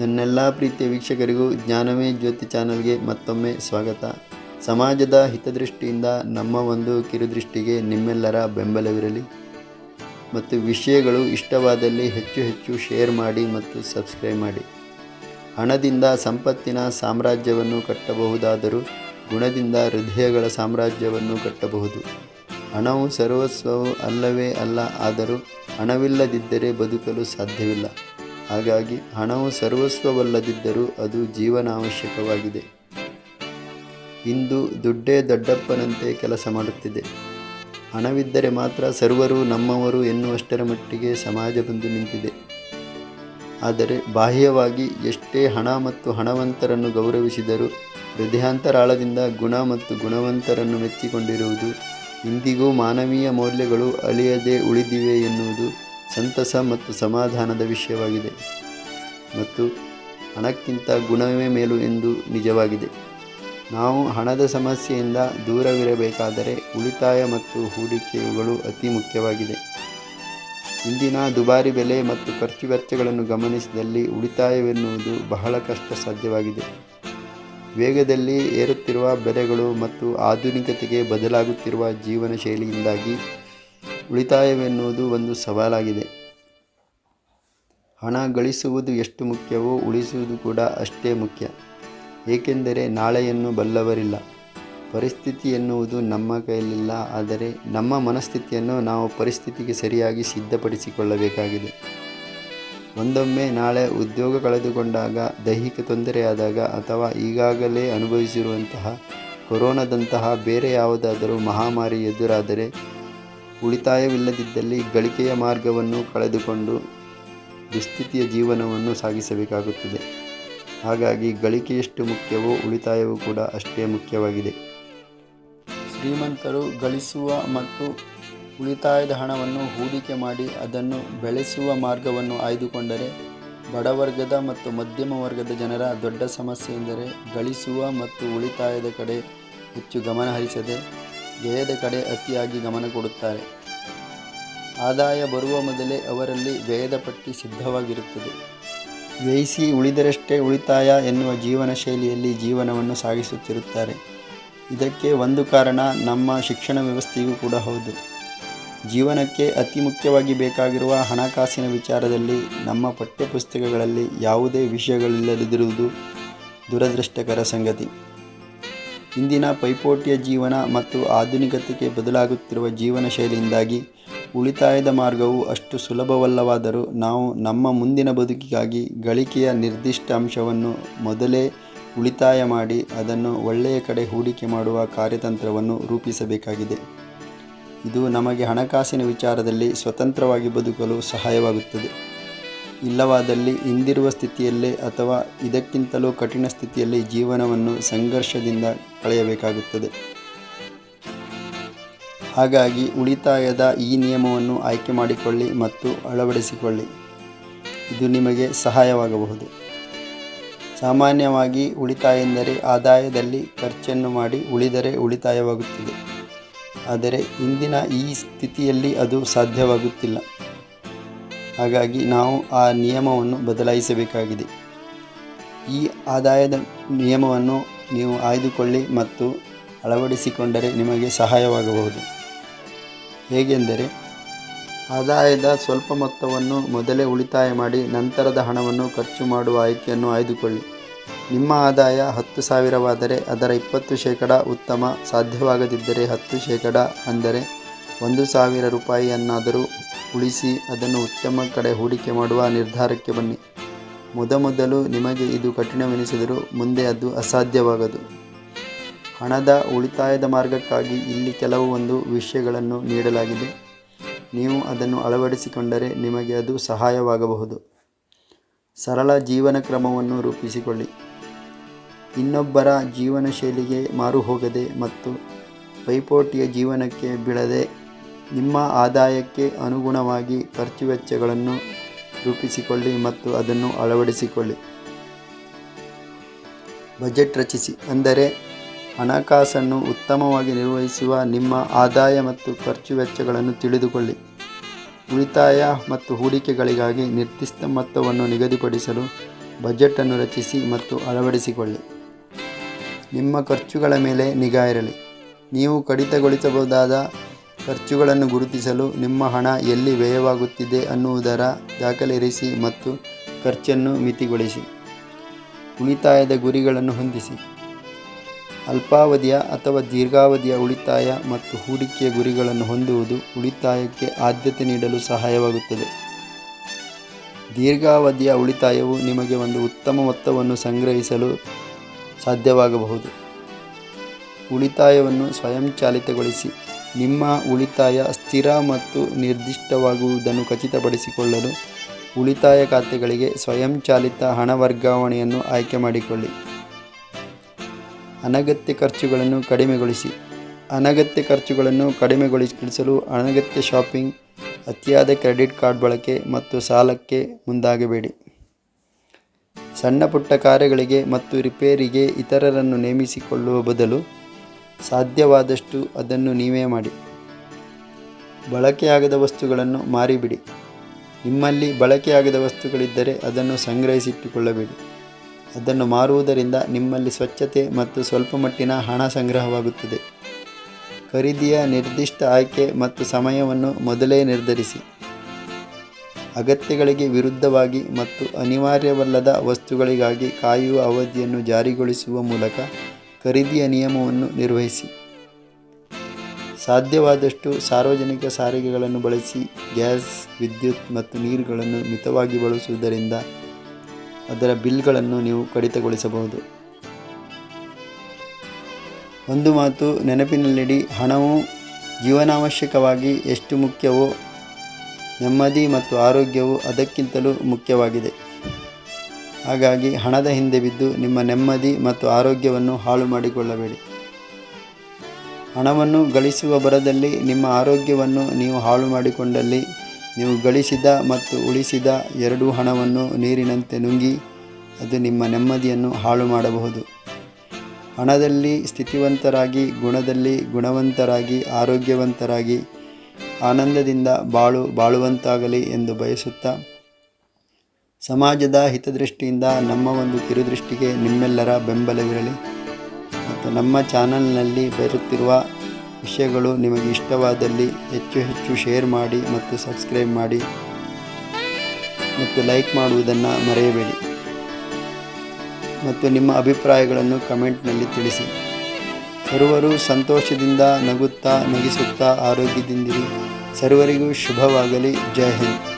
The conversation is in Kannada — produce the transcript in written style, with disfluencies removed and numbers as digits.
ನನ್ನೆಲ್ಲ ಪ್ರೀತಿಯ ವೀಕ್ಷಕರಿಗೂ ಜ್ಞಾನವೇ ಜ್ಯೋತಿ ಚಾನಲ್ಗೆ ಮತ್ತೊಮ್ಮೆ ಸ್ವಾಗತ. ಸಮಾಜದ ಹಿತದೃಷ್ಟಿಯಿಂದ ನಮ್ಮ ಒಂದು ಕಿರುದೃಷ್ಟಿಗೆ ನಿಮ್ಮೆಲ್ಲರ ಬೆಂಬಲವಿರಲಿ ಮತ್ತು ವಿಷಯಗಳು ಇಷ್ಟವಾದಲ್ಲಿ ಹೆಚ್ಚು ಶೇರ್ ಮಾಡಿ ಮತ್ತು ಸಬ್ಸ್ಕ್ರೈಬ್ ಮಾಡಿ. ಹಣದಿಂದ ಸಂಪತ್ತಿನ ಸಾಮ್ರಾಜ್ಯವನ್ನು ಕಟ್ಟಬಹುದಾದರೂ ಗುಣದಿಂದ ಹೃದಯಗಳ ಸಾಮ್ರಾಜ್ಯವನ್ನು ಕಟ್ಟಬಹುದು. ಹಣವು ಸರ್ವಸ್ವವು ಅಲ್ಲವೇ ಅಲ್ಲ, ಆದರೂ ಹಣವಿಲ್ಲದಿದ್ದರೆ ಬದುಕಲು ಸಾಧ್ಯವಿಲ್ಲ. ಹಾಗಾಗಿ ಹಣವು ಸರ್ವಸ್ವವಲ್ಲದಿದ್ದರೂ ಅದು ಜೀವನ ಅವಶ್ಯಕವಾಗಿದೆ. ಇಂದು ದುಡ್ಡೇ ದೊಡ್ಡಪ್ಪನಂತೆ ಕೆಲಸ ಮಾಡುತ್ತಿದೆ. ಹಣವಿದ್ದರೆ ಮಾತ್ರ ಸರ್ವರು ನಮ್ಮವರು ಎನ್ನುವಷ್ಟರ ಮಟ್ಟಿಗೆ ಸಮಾಜ ಬಂದು ನಿಂತಿದೆ. ಆದರೆ ಬಾಹ್ಯವಾಗಿ ಎಷ್ಟೇ ಹಣ ಮತ್ತು ಹಣವಂತರನ್ನು ಗೌರವಿಸಿದರೂ ಹೃದಯಾಂತರಾಳದಿಂದ ಗುಣ ಮತ್ತು ಗುಣವಂತರನ್ನು ಮೆಚ್ಚಿಕೊಂಡಿರುವುದು ಇಂದಿಗೂ ಮಾನವೀಯ ಮೌಲ್ಯಗಳು ಅಳಿಯದೆ ಉಳಿದಿವೆ ಎನ್ನುವುದು ಸಂತಸ ಮತ್ತು ಸಮಾಧಾನದ ವಿಷಯವಾಗಿದೆ. ಮತ್ತು ಹಣಕ್ಕಿಂತ ಗುಣವೇ ಮೇಲು ಎಂದು ನಿಜವಾಗಿದೆ. ನಾವು ಹಣದ ಸಮಸ್ಯೆಯಿಂದ ದೂರವಿರಬೇಕಾದರೆ ಉಳಿತಾಯ ಮತ್ತು ಹೂಡಿಕೆಗಳು ಅತಿ ಮುಖ್ಯವಾಗಿದೆ. ಇಂದಿನ ದುಬಾರಿ ಬೆಲೆ ಮತ್ತು ಖರ್ಚು ವೆಚ್ಚಗಳನ್ನು ಗಮನಿಸಿದಲ್ಲಿ ಉಳಿತಾಯವೆನ್ನುವುದು ಬಹಳ ಕಷ್ಟ ಸಾಧ್ಯವಾಗಿದೆ. ವೇಗದಲ್ಲಿ ಏರುತ್ತಿರುವ ಬೆಲೆಗಳು ಮತ್ತು ಆಧುನಿಕತೆಗೆ ಬದಲಾಗುತ್ತಿರುವ ಜೀವನ ಶೈಲಿಯಿಂದಾಗಿ ಉಳಿತಾಯವೆನ್ನುವುದು ಒಂದು ಸವಾಲಾಗಿದೆ. ಹಣ ಗಳಿಸುವುದು ಎಷ್ಟು ಮುಖ್ಯವೋ ಉಳಿಸುವುದು ಕೂಡ ಅಷ್ಟೇ ಮುಖ್ಯ. ಏಕೆಂದರೆ ನಾಳೆಯನ್ನು ಬಲ್ಲವರಿಲ್ಲ. ಪರಿಸ್ಥಿತಿ ಎನ್ನುವುದು ನಮ್ಮ ಕೈಯಲ್ಲಿಲ್ಲ, ಆದರೆ ನಮ್ಮ ಮನಸ್ಥಿತಿಯನ್ನು ನಾವು ಪರಿಸ್ಥಿತಿಗೆ ಸರಿಯಾಗಿ ಸಿದ್ಧಪಡಿಸಿಕೊಳ್ಳಬೇಕಾಗಿದೆ. ಒಂದೊಮ್ಮೆ ನಾಳೆ ಉದ್ಯೋಗ ಕಳೆದುಕೊಂಡಾಗ, ದೈಹಿಕ ತೊಂದರೆಯಾದಾಗ ಅಥವಾ ಈಗಾಗಲೇ ಅನುಭವಿಸಿರುವಂತಹ ಕೊರೋನಾದಂತಹ ಬೇರೆ ಯಾವುದಾದರೂ ಮಹಾಮಾರಿ ಎದುರಾದರೆ ಉಳಿತಾಯವಿಲ್ಲದಿದ್ದಲ್ಲಿ ಗಳಿಕೆಯ ಮಾರ್ಗವನ್ನು ಕಳೆದುಕೊಂಡು ದುಸ್ಥಿತಿಯ ಜೀವನವನ್ನು ಸಾಗಿಸಬೇಕಾಗುತ್ತದೆ. ಹಾಗಾಗಿ ಗಳಿಕೆ ಎಷ್ಟು ಮುಖ್ಯವೋ ಉಳಿತಾಯವೂ ಕೂಡ ಅಷ್ಟೇ ಮುಖ್ಯವಾಗಿದೆ. ಶ್ರೀಮಂತರು ಗಳಿಸುವ ಮತ್ತು ಉಳಿತಾಯದ ಹಣವನ್ನು ಹೂಡಿಕೆ ಮಾಡಿ ಅದನ್ನು ಬೆಳೆಸುವ ಮಾರ್ಗವನ್ನು ಆಯ್ದುಕೊಂಡರೆ, ಬಡವರ್ಗದ ಮತ್ತು ಮಧ್ಯಮ ವರ್ಗದ ಜನರ ದೊಡ್ಡ ಸಮಸ್ಯೆ ಎಂದರೆ ಗಳಿಸುವ ಮತ್ತು ಉಳಿತಾಯದ ಕಡೆ ಹೆಚ್ಚು ಗಮನ ಹರಿಸದೆ ವ್ಯಯದ ಕಡೆ ಅತಿಯಾಗಿ ಗಮನ ಕೊಡುತ್ತಾರೆ. ಆದಾಯ ಬರುವ ಮೊದಲೇ ಅವರಲ್ಲಿ ವ್ಯಯದ ಪಟ್ಟಿ ಸಿದ್ಧವಾಗಿರುತ್ತದೆ. ವ್ಯಯಿಸಿ ಉಳಿದರಷ್ಟೇ ಉಳಿತಾಯ ಎನ್ನುವ ಜೀವನ ಶೈಲಿಯಲ್ಲಿ ಜೀವನವನ್ನು ಸಾಗಿಸುತ್ತಿರುತ್ತಾರೆ. ಇದಕ್ಕೆ ಒಂದು ಕಾರಣ ನಮ್ಮ ಶಿಕ್ಷಣ ವ್ಯವಸ್ಥೆಯೂ ಕೂಡ ಹೌದು. ಜೀವನಕ್ಕೆ ಅತಿ ಮುಖ್ಯವಾಗಿ ಬೇಕಾಗಿರುವ ಹಣಕಾಸಿನ ವಿಚಾರದಲ್ಲಿ ನಮ್ಮ ಪಠ್ಯಪುಸ್ತಕಗಳಲ್ಲಿ ಯಾವುದೇ ವಿಷಯಗಳಿಲ್ಲದಿರುವುದು ದುರದೃಷ್ಟಕರ ಸಂಗತಿ. ಇಂದಿನ ಪೈಪೋಟಿಯ ಜೀವನ ಮತ್ತು ಆಧುನಿಕತೆಗೆ ಬದಲಾಗುತ್ತಿರುವ ಜೀವನ ಶೈಲಿಯಿಂದಾಗಿ ಉಳಿತಾಯದ ಮಾರ್ಗವು ಅಷ್ಟು ಸುಲಭವಲ್ಲವಾದರೂ ನಾವು ನಮ್ಮ ಮುಂದಿನ ಬದುಕಿಗಾಗಿ ಗಳಿಕೆಯ ನಿರ್ದಿಷ್ಟ ಅಂಶವನ್ನು ಮೊದಲೇ ಉಳಿತಾಯ ಮಾಡಿ ಅದನ್ನು ಒಳ್ಳೆಯ ಕಡೆ ಹೂಡಿಕೆ ಮಾಡುವ ಕಾರ್ಯತಂತ್ರವನ್ನು ರೂಪಿಸಬೇಕಾಗಿದೆ. ಇದು ನಮಗೆ ಹಣಕಾಸಿನ ವಿಚಾರದಲ್ಲಿ ಸ್ವತಂತ್ರವಾಗಿ ಬದುಕಲು ಸಹಾಯವಾಗುತ್ತದೆ. ಇಲ್ಲವಾದಲ್ಲಿ ಇಂದಿರುವ ಸ್ಥಿತಿಯಲ್ಲೇ ಅಥವಾ ಇದಕ್ಕಿಂತಲೂ ಕಠಿಣ ಸ್ಥಿತಿಯಲ್ಲಿ ಜೀವನವನ್ನು ಸಂಘರ್ಷದಿಂದ ಕಳೆಯಬೇಕಾಗುತ್ತದೆ. ಹಾಗಾಗಿ ಉಳಿತಾಯದ ಈ ನಿಯಮವನ್ನು ಆಯ್ಕೆ ಮಾಡಿಕೊಳ್ಳಿ ಮತ್ತು ಅಳವಡಿಸಿಕೊಳ್ಳಿ. ಇದು ನಿಮಗೆ ಸಹಾಯವಾಗಬಹುದು. ಸಾಮಾನ್ಯವಾಗಿ ಉಳಿತಾಯ ಎಂದರೆ ಆದಾಯದಲ್ಲಿ ಖರ್ಚನ್ನು ಮಾಡಿ ಉಳಿದರೆ ಉಳಿತಾಯವಾಗುತ್ತದೆ. ಆದರೆ ಇಂದಿನ ಈ ಸ್ಥಿತಿಯಲ್ಲಿ ಅದು ಸಾಧ್ಯವಾಗುತ್ತಿಲ್ಲ. ಹಾಗಾಗಿ ನಾವು ಆ ನಿಯಮವನ್ನು ಬದಲಾಯಿಸಬೇಕಾಗಿದೆ. ಈ ಆದಾಯದ ನಿಯಮವನ್ನು ನೀವು ಆಯ್ದುಕೊಳ್ಳಿ ಮತ್ತು ಅಳವಡಿಸಿಕೊಂಡರೆ ನಿಮಗೆ ಸಹಾಯವಾಗಬಹುದು. ಹೇಗೆಂದರೆ, ಆದಾಯದ ಸ್ವಲ್ಪ ಮೊತ್ತವನ್ನು ಮೊದಲೇ ಉಳಿತಾಯ ಮಾಡಿ ನಂತರದ ಹಣವನ್ನು ಖರ್ಚು ಮಾಡುವ ಆಯ್ಕೆಯನ್ನು ಆಯ್ದುಕೊಳ್ಳಿ. ನಿಮ್ಮ ಆದಾಯ 10,000ವಾದರೆ ಅದರ 20% ಉತ್ತಮ, ಸಾಧ್ಯವಾಗದಿದ್ದರೆ 10% ಅಂದರೆ 1,000 ರೂಪಾಯಿಯನ್ನಾದರೂ ಉಳಿಸಿ ಅದನ್ನು ಉತ್ತಮ ಕಡೆ ಹೂಡಿಕೆ ಮಾಡುವ ನಿರ್ಧಾರಕ್ಕೆ ಬನ್ನಿ. ಮೊದಲು ನಿಮಗೆ ಇದು ಕಠಿಣವೆನಿಸಿದರೂ ಮುಂದೆ ಅದು ಅಸಾಧ್ಯವಾಗದು. ಹಣದ ಉಳಿತಾಯದ ಮಾರ್ಗಕ್ಕಾಗಿ ಇಲ್ಲಿ ಕೆಲವೊಂದು ವಿಷಯಗಳನ್ನು ನೀಡಲಾಗಿದೆ. ನೀವು ಅದನ್ನು ಅಳವಡಿಸಿಕೊಂಡರೆ ನಿಮಗೆ ಅದು ಸಹಾಯವಾಗಬಹುದು. ಸರಳ ಜೀವನ ಕ್ರಮವನ್ನು ರೂಪಿಸಿಕೊಳ್ಳಿ. ಇನ್ನೊಬ್ಬರ ಜೀವನ ಶೈಲಿಗೆ ಮಾರು ಹೋಗದೆ ಮತ್ತು ಪೈಪೋಟಿಯ ಜೀವನಕ್ಕೆ ಬೀಳದೆ ನಿಮ್ಮ ಆದಾಯಕ್ಕೆ ಅನುಗುಣವಾಗಿ ಖರ್ಚು ವೆಚ್ಚಗಳನ್ನು ರೂಪಿಸಿಕೊಳ್ಳಿ ಮತ್ತು ಅದನ್ನು ಅಳವಡಿಸಿಕೊಳ್ಳಿ. ಬಜೆಟ್ ರಚಿಸಿ, ಅಂದರೆ ಹಣಕಾಸನ್ನು ಉತ್ತಮವಾಗಿ ನಿರ್ವಹಿಸುವ ನಿಮ್ಮ ಆದಾಯ ಮತ್ತು ಖರ್ಚು ವೆಚ್ಚಗಳನ್ನು ತಿಳಿದುಕೊಳ್ಳಿ. ಉಳಿತಾಯ ಮತ್ತು ಹೂಡಿಕೆಗಳಿಗಾಗಿ ನಿರ್ದಿಷ್ಟ ಮೊತ್ತವನ್ನು ನಿಗದಿಪಡಿಸಲು ಬಜೆಟನ್ನು ರಚಿಸಿ ಮತ್ತು ಅಳವಡಿಸಿಕೊಳ್ಳಿ. ನಿಮ್ಮ ಖರ್ಚುಗಳ ಮೇಲೆ ನಿಗಾ ಇರಲಿ. ನೀವು ಕಡಿತಗೊಳಿಸಬಹುದಾದ ಖರ್ಚುಗಳನ್ನು ಗುರುತಿಸಲು ನಿಮ್ಮ ಹಣ ಎಲ್ಲಿ ವ್ಯಯವಾಗುತ್ತಿದೆ ಅನ್ನುವುದರ ದಾಖಲೆ ಇರಿಸಿ ಮತ್ತು ಖರ್ಚನ್ನು ಮಿತಿಗೊಳಿಸಿ. ಉಳಿತಾಯದ ಗುರಿಗಳನ್ನು ಹೊಂದಿಸಿ. ಅಲ್ಪಾವಧಿಯ ಅಥವಾ ದೀರ್ಘಾವಧಿಯ ಉಳಿತಾಯ ಮತ್ತು ಹೂಡಿಕೆಯ ಗುರಿಗಳನ್ನು ಹೊಂದುವುದು ಉಳಿತಾಯಕ್ಕೆ ಆದ್ಯತೆ ನೀಡಲು ಸಹಾಯವಾಗುತ್ತದೆ. ದೀರ್ಘಾವಧಿಯ ಉಳಿತಾಯವು ನಿಮಗೆ ಒಂದು ಉತ್ತಮ ಮೊತ್ತವನ್ನು ಸಂಗ್ರಹಿಸಲು ಸಾಧ್ಯವಾಗಬಹುದು. ಉಳಿತಾಯವನ್ನು ಸ್ವಯಂಚಾಲಿತಗೊಳಿಸಿ. ನಿಮ್ಮ ಉಳಿತಾಯ ಸ್ಥಿರ ಮತ್ತು ನಿರ್ದಿಷ್ಟವಾಗುವುದನ್ನು ಖಚಿತಪಡಿಸಿಕೊಳ್ಳಲು ಉಳಿತಾಯ ಖಾತೆಗಳಿಗೆ ಸ್ವಯಂಚಾಲಿತ ಹಣ ವರ್ಗಾವಣೆಯನ್ನು ಆಯ್ಕೆ ಮಾಡಿಕೊಳ್ಳಿ. ಅನಗತ್ಯ ಖರ್ಚುಗಳನ್ನು ಕಡಿಮೆಗೊಳಿಸಿ. ಅನಗತ್ಯ ಖರ್ಚುಗಳನ್ನು ಕಡಿಮೆಗೊಳಿಸಲು ಅನಗತ್ಯ ಶಾಪಿಂಗ್, ಅತಿಯಾದ ಕ್ರೆಡಿಟ್ ಕಾರ್ಡ್ ಬಳಕೆ ಮತ್ತು ಸಾಲಕ್ಕೆ ಮುಂದಾಗಬೇಡಿ. ಸಣ್ಣ ಪುಟ್ಟ ಕಾರ್ಯಗಳಿಗೆ ಮತ್ತು ರಿಪೇರಿಗೆ ಇತರರನ್ನು ನೇಮಿಸಿಕೊಳ್ಳುವ ಬದಲು ಸಾಧ್ಯವಾದಷ್ಟು ಅದನ್ನು ನೀವೇ ಮಾಡಿ. ಬಳಕೆಯಾಗದ ವಸ್ತುಗಳನ್ನು ಮಾರಿಬಿಡಿ. ನಿಮ್ಮಲ್ಲಿ ಬಳಕೆಯಾಗದ ವಸ್ತುಗಳಿದ್ದರೆ ಅದನ್ನು ಸಂಗ್ರಹಿಸಿಟ್ಟುಕೊಳ್ಳಬೇಡಿ. ಅದನ್ನು ಮಾರುವುದರಿಂದ ನಿಮ್ಮಲ್ಲಿ ಸ್ವಚ್ಛತೆ ಮತ್ತು ಸ್ವಲ್ಪ ಮಟ್ಟಿನ ಹಣ ಸಂಗ್ರಹವಾಗುತ್ತದೆ. ಖರೀದಿಯ ನಿರ್ದಿಷ್ಟ ಆಯ್ಕೆ ಮತ್ತು ಸಮಯವನ್ನು ಮೊದಲೇ ನಿರ್ಧರಿಸಿ. ಅಗತ್ಯಗಳಿಗೆ ವಿರುದ್ಧವಾಗಿ ಮತ್ತು ಅನಿವಾರ್ಯವಲ್ಲದ ವಸ್ತುಗಳಿಗಾಗಿ ಕಾಯುವ ಅವಧಿಯನ್ನು ಜಾರಿಗೊಳಿಸುವ ಮೂಲಕ ಖರೀದಿಯ ನಿಯಮವನ್ನು ನಿರ್ವಹಿಸಿ. ಸಾಧ್ಯವಾದಷ್ಟು ಸಾರ್ವಜನಿಕ ಸಾರಿಗೆಗಳನ್ನು ಬಳಸಿ. ಗ್ಯಾಸ್, ವಿದ್ಯುತ್ ಮತ್ತು ನೀರುಗಳನ್ನು ಮಿತವಾಗಿ ಬಳಸುವುದರಿಂದ ಅದರ ಬಿಲ್ಗಳನ್ನು ನೀವು ಕಡಿತಗೊಳಿಸಬಹುದು. ಒಂದು ಮಾತು ನೆನಪಿನಲ್ಲಿಡಿ, ಹಣವು ಜೀವನಾವಶ್ಯಕವಾಗಿ ಎಷ್ಟು ಮುಖ್ಯವೋ ನೆಮ್ಮದಿ ಮತ್ತು ಆರೋಗ್ಯವು ಅದಕ್ಕಿಂತಲೂ ಮುಖ್ಯವಾಗಿದೆ. ಹಾಗಾಗಿ ಹಣದ ಹಿಂದೆ ಬಿದ್ದು ನಿಮ್ಮ ನೆಮ್ಮದಿ ಮತ್ತು ಆರೋಗ್ಯವನ್ನು ಹಾಳು ಮಾಡಿಕೊಳ್ಳಬೇಡಿ. ಹಣವನ್ನು ಗಳಿಸುವ ಭರದಲ್ಲಿ ನಿಮ್ಮ ಆರೋಗ್ಯವನ್ನು ನೀವು ಹಾಳು ಮಾಡಿಕೊಂಡಲ್ಲಿ ನೀವು ಗಳಿಸಿದ ಮತ್ತು ಉಳಿಸಿದ ಎರಡೂ ಹಣವನ್ನು ನೀರಿನಂತೆ ನುಂಗಿ ಅದು ನಿಮ್ಮ ನೆಮ್ಮದಿಯನ್ನು ಹಾಳು ಮಾಡಬಹುದು. ಹಣದಲ್ಲಿ ಸ್ಥಿತಿವಂತರಾಗಿ, ಗುಣದಲ್ಲಿ ಗುಣವಂತರಾಗಿ, ಆರೋಗ್ಯವಂತರಾಗಿ, ಆನಂದದಿಂದ ಬಾಳುವಂತಾಗಲಿ ಎಂದು ಬಯಸುತ್ತಾ, ಸಮಾಜದ ಹಿತದೃಷ್ಟಿಯಿಂದ ನಮ್ಮ ಒಂದು ಕಿರುದೃಷ್ಟಿಗೆ ನಿಮ್ಮೆಲ್ಲರ ಬೆಂಬಲವಿರಲಿ ಮತ್ತು ನಮ್ಮ ಚಾನಲ್ನಲ್ಲಿ ಬರುತ್ತಿರುವ ವಿಷಯಗಳು ನಿಮಗೆ ಇಷ್ಟವಾದಲ್ಲಿ ಹೆಚ್ಚು ಶೇರ್ ಮಾಡಿ ಮತ್ತು ಸಬ್ಸ್ಕ್ರೈಬ್ ಮಾಡಿ ಮತ್ತು ಲೈಕ್ ಮಾಡುವುದನ್ನು ಮರೆಯಬೇಡಿ ಮತ್ತು ನಿಮ್ಮ ಅಭಿಪ್ರಾಯಗಳನ್ನು ಕಮೆಂಟ್ನಲ್ಲಿ ತಿಳಿಸಿ. ಸರ್ವರು ಸಂತೋಷದಿಂದ ನಗುತ್ತಾ ನಗಿಸುತ್ತಾ ಆರೋಗ್ಯದಿಂದಿರಿ. ಸರ್ವರಿಗೂ ಶುಭವಾಗಲಿ. ಜೈ ಹಿಂದ್.